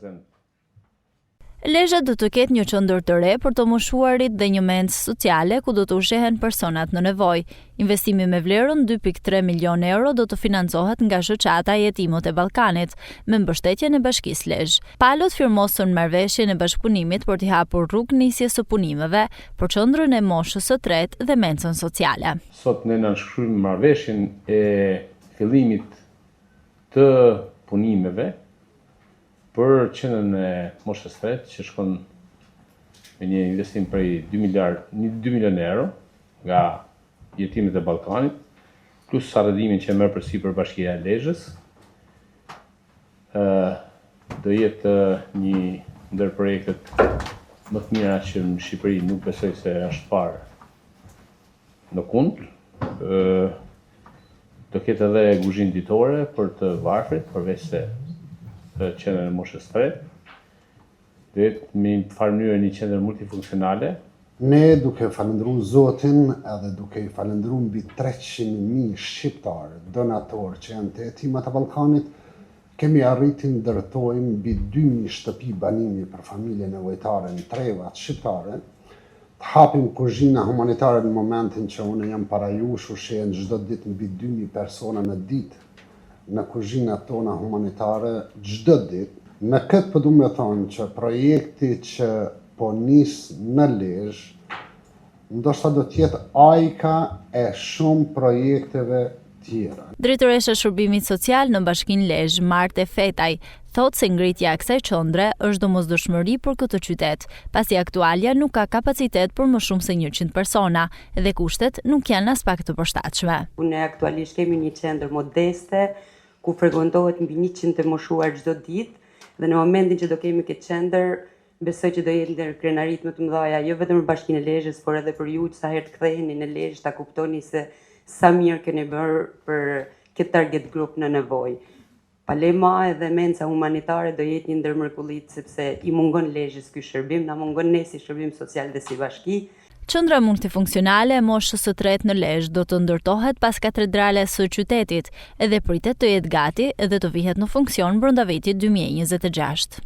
prezent. Lezhë do të ketë një qendër të re për të moshuarit dhe një mendë sociale ku do të ushqehen personat në nevojë. Investimi me vlerën 2.3 milion euro do të financohet nga shoqata Jetimët e Ballkanit me mbështetjen e Bashkisë Lezhë. Palët firmosën marrëveshjen e bashkëpunimit për të hapur rrugë nisjes së punimeve për qendrën e moshës së tretë dhe mencën sociale. Sot ne nënshkruajmë marrëveshjen e fillimit të punimeve për qendrën e moshës së tretë që shkon me një investim prej 2 milion euro nga Jetimet e Ballkanit, plus arredimin që merr përsipër Bashkia e Lezhës. Do jetë një ndër projektet më të mira që në Shqipëri nuk besoj se është parë në kund. Do ketë edhe kuzhinë ditore për të varfrit, përveç se qendrën e moshës së tretë. Do jetë me farë mënyrë një qendër multifunksionale. Ne duke falendruar Zotin edhe duke i falendruar mbi 300.000 shqiptarë donatorë që janë të Jetimet e Ballkanit, kemi arritur ndërtojmë mbi 2.000 shtëpi banimi për familje nevojtare në trevat shqiptare. Të hapim kuzhina humanitare në momentin që unë jam para jush, ushqehen çdo ditë mbi 2.000 persona në ditë në kuzhinat tona humanitare çdo ditë. Me këtë po du me thonë që projekti që po nis në Lezhë, ndoshta do të jetë ajka e shumë projekteve tjera. Drejtoresha e Shërbimit Social në Bashkinë Lezhë, Marte Fetaj, thotë se ngritja e kësaj qendre është domosdoshmëri për këtë qytet, pasi aktualja nuk ka kapacitet për më shumë se 100 persona dhe kushtet nuk janë as pak të përshtatshme. Ne aktualisht kemi një qendër modeste ku frekuentohet mbi 100 të moshuar çdo ditë dhe në momentin që do kemi këtë qendër, besoj që do jetë ndër krenarit më të mëdha jo vetëm për Bashkinë e Lezhës, por edhe për ju që sa herë të ktheheni në Lezhë ta kuptoni se sa mirë keni bërë për këtë target group në nevojë. Palema edhe menca humanitare do jetë një ndër mrekullitë sepse i mungon Lezhës ky shërbim, na mungon ne si shërbim social dhe si bashki. Qendra multifunksionale e moshës së tretë në Lezhë do të ndërtohet pas katedrales së qytetit edhe pritet të jetë gati dhe të vihet në funksion brenda vitit 2026.